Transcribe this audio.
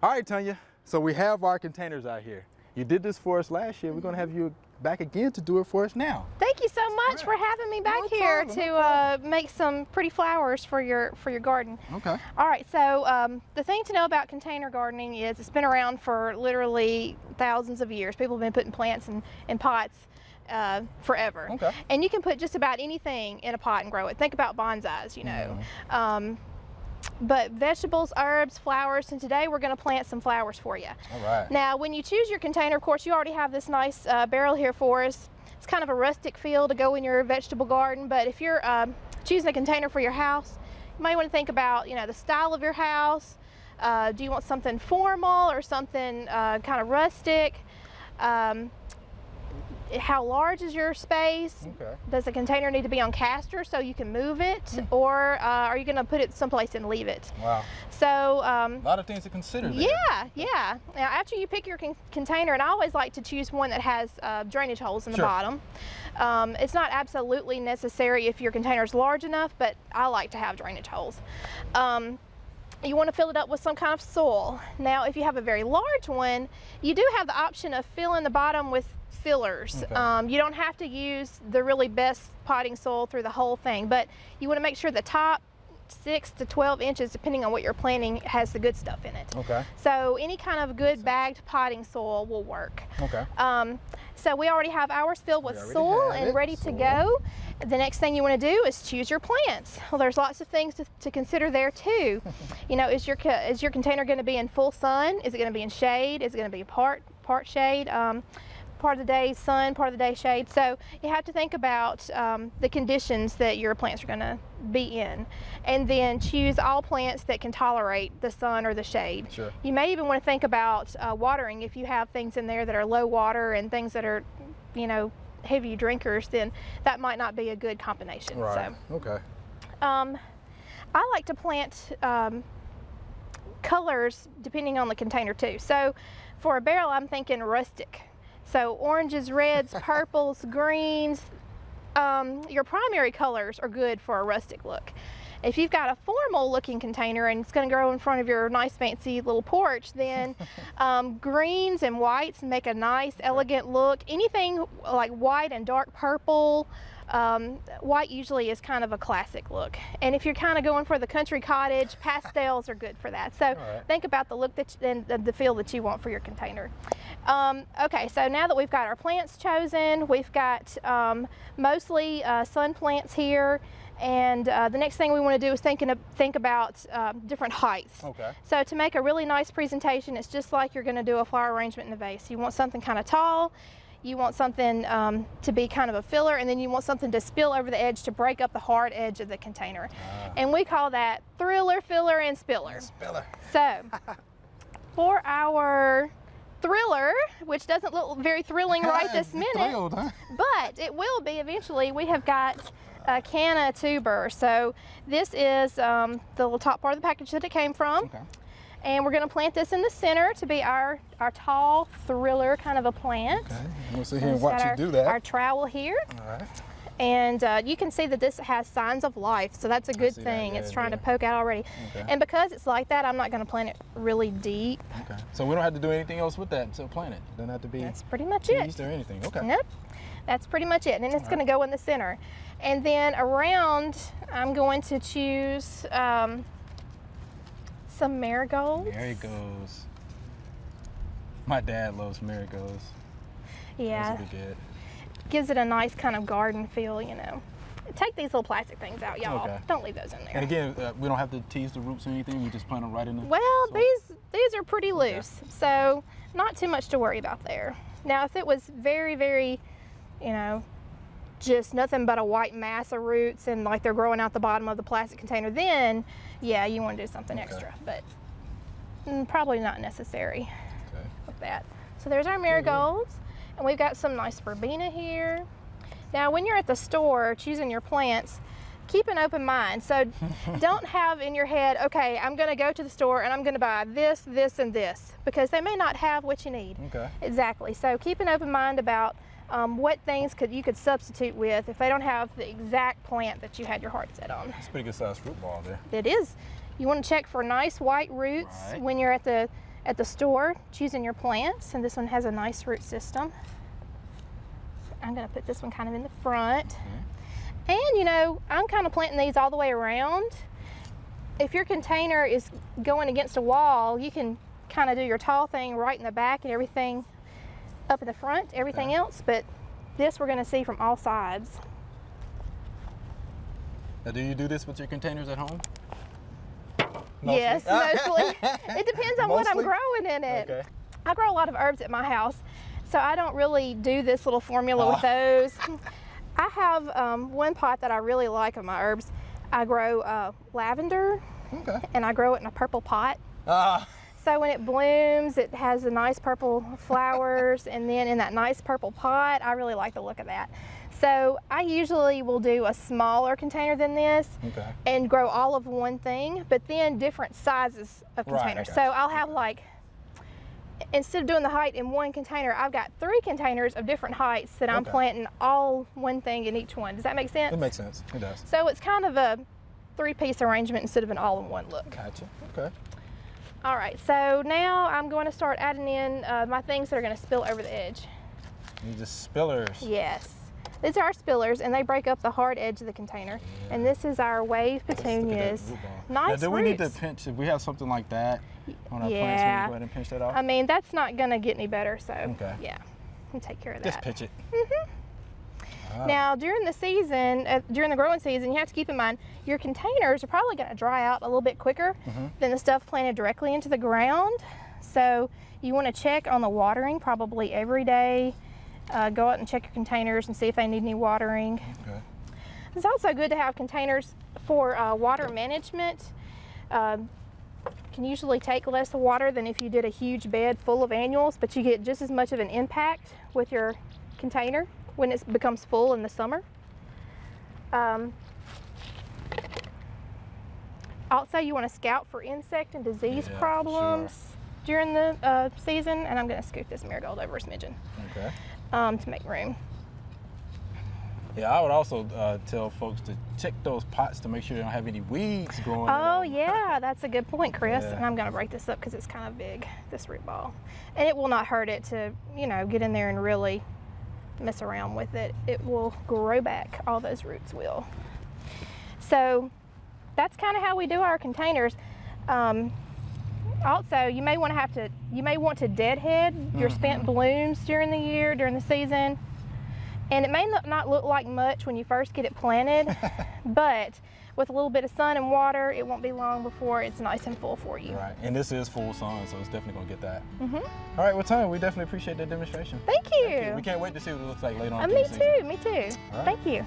All right, Tonya, so we have our containers out here. You did this for us last year. We're going to have you back again to do it for us now. Thank you so much for having me back here to make some pretty flowers for your garden. Okay. All right, so the thing to know about container gardening is it's been around for literally thousands of years. People have been putting plants in pots forever. Okay. And you can put just about anything in a pot and grow it. Think about bonsais, you know. But vegetables, herbs, flowers, and today we're going to plant some flowers for you. All right. Now, when you choose your container, of course, you already have this nice barrel here for us. It's kind of a rustic feel to go in your vegetable garden, but if you're choosing a container for your house, you might want to think about, you know, the style of your house. Do you want something formal or something kind of rustic? How large is your space? Okay. Does the container need to be on caster so you can move it, or are you going to put it someplace and leave it? Wow. So a lot of things to consider there. Yeah. Now, after you pick your container, and I always like to choose one that has drainage holes in the bottom. It's not absolutely necessary if your container is large enough, but I like to have drainage holes. You want to fill it up with some kind of soil. Now, if you have a very large one, you do have the option of filling the bottom with fillers. Okay. You don't have to use the really best potting soil through the whole thing, but you want to make sure the top 6 to 12 inches, depending on what you're planting, has the good stuff in it. Okay. So any kind of good bagged potting soil will work. Okay. So we already have ours filled with soil and ready to go. The next thing you want to do is choose your plants. Well, there's lots of things to consider there too. You know, is your container going to be in full sun? Is it going to be in shade? Is it going to be part shade? Part of the day sun, part of the day shade. So you have to think about the conditions that your plants are going to be in, and then choose all plants that can tolerate the sun or the shade. Sure. You may even want to think about watering. If you have things in there that are low water and things that are, you know, heavy drinkers, then that might not be a good combination. Right. So, okay. I like to plant colors depending on the container too. So for a barrel, I'm thinking rustic. So oranges, reds, purples, greens, your primary colors are good for a rustic look. If you've got a formal looking container and it's going to grow in front of your nice fancy little porch, then greens and whites make a nice elegant look. Anything like white and dark purple, white usually is kind of a classic look. And if you're kind of going for the country cottage, pastels are good for that. So think about the look and the feel that you want for your container. Okay, so now that we've got our plants chosen, we've got mostly sun plants here, and the next thing we want to do is think about different heights. Okay. So to make a really nice presentation, it's just like you're going to do a flower arrangement in a vase. You want something kind of tall, you want something to be kind of a filler, and then you want something to spill over the edge to break up the hard edge of the container. And we call that thriller, filler, and spiller. So for our thriller, which doesn't look very thrilling right this minute, thrilled, huh? but it will be eventually. We have got a canna tuber. So this is the little top part of the package that it came from. Okay. And we're going to plant this in the center to be our tall thriller kind of a plant. Okay, we'll sit here and watch you do that. Our trowel here. All right. And you can see that this has signs of life, so that's a good thing. It's trying to poke out already. Okay. And because it's like that, I'm not going to plant it really deep. Okay. So we don't have to do anything else with that until plant it. Doesn't have to be That's pretty much teased or anything. Okay. Nope. That's pretty much it. And it's going to go in the center. And then around, I'm going to choose some marigolds. Marigolds. My dad loves marigolds. Yeah. Those would be good. Gives it a nice kind of garden feel, you know. Take these little plastic things out, y'all. Okay. Don't leave those in there. And again, we don't have to tease the roots or anything. We just plant them right in the Well, soil. these are pretty loose, so not too much to worry about there. Now, if it was very, very, you know, just nothing but a white mass of roots and like they're growing out the bottom of the plastic container, then yeah, you want to do something extra, but probably not necessary with that. So there's our marigolds. And we've got some nice verbena here. Now, when you're at the store choosing your plants, keep an open mind. So don't have in your head, okay, I'm going to go to the store and I'm going to buy this, this, and this, because they may not have what you need. Okay. Exactly. So keep an open mind about what things you could substitute with if they don't have the exact plant that you had your heart set on. It's a pretty good sized fruit ball there. It is. You want to check for nice white roots when you're at the at the store choosing your plants, and this one has a nice root system. I'm gonna put this one kind of in the front. And you know, I'm kind of planting these all the way around. If your container is going against a wall, you can kind of do your tall thing right in the back and everything up in the front, everything else, but this we're gonna see from all sides. Now, do you do this with your containers at home? Mostly? Yes, mostly. It depends on what I'm growing in it. Okay. I grow a lot of herbs at my house, so I don't really do this little formula with those. I have one pot that I really like of my herbs. I grow lavender, and I grow it in a purple pot. So when it blooms, it has the nice purple flowers, and then in that nice purple pot, I really like the look of that. So I usually will do a smaller container than this and grow all of one thing, but then different sizes of containers. So I'll have like, instead of doing the height in one container, I've got 3 containers of different heights that I'm planting all one thing in each one. Does that make sense? It makes sense, it does. So it's kind of a 3-piece arrangement instead of an all-in-one look. Gotcha, okay. All right, so now I'm going to start adding in my things that are gonna spill over the edge. These are spillers. Yes. These are our spillers, and they break up the hard edge of the container. And this is our wave petunias. Nice roots. Now, do we need to pinch, if we have something like that on our plants, we can go ahead and pinch that off? I mean, that's not gonna get any better, so yeah, we'll take care of that. Just pinch it. Now, during the season, during the growing season, you have to keep in mind, your containers are probably gonna dry out a little bit quicker than the stuff planted directly into the ground. So you wanna check on the watering probably every day. Go out and check your containers and see if they need any watering. It's also good to have containers for water management. Can usually take less water than if you did a huge bed full of annuals, but you get just as much of an impact with your container when it becomes full in the summer. Also, you want to scout for insect and disease problems during the season, and I'm going to scoop this marigold over a smidgen to make room. Yeah, I would also tell folks to check those pots to make sure they don't have any weeds growing. Oh yeah, that's a good point, Chris. And I'm gonna break this up because it's kind of big, this root ball. And it will not hurt it to, you know, get in there and really mess around with it. It will grow back, all those roots will. So that's kind of how we do our containers. Also, you may want to deadhead your spent blooms during the year, during the season. And it may not look like much when you first get it planted, but with a little bit of sun and water, it won't be long before it's nice and full for you. Right, and this is full sun, so it's definitely gonna get that. All right, well, Tonya, we definitely appreciate that demonstration. Thank you. We can't wait to see what it looks like later on. Me too, me too. Thank you.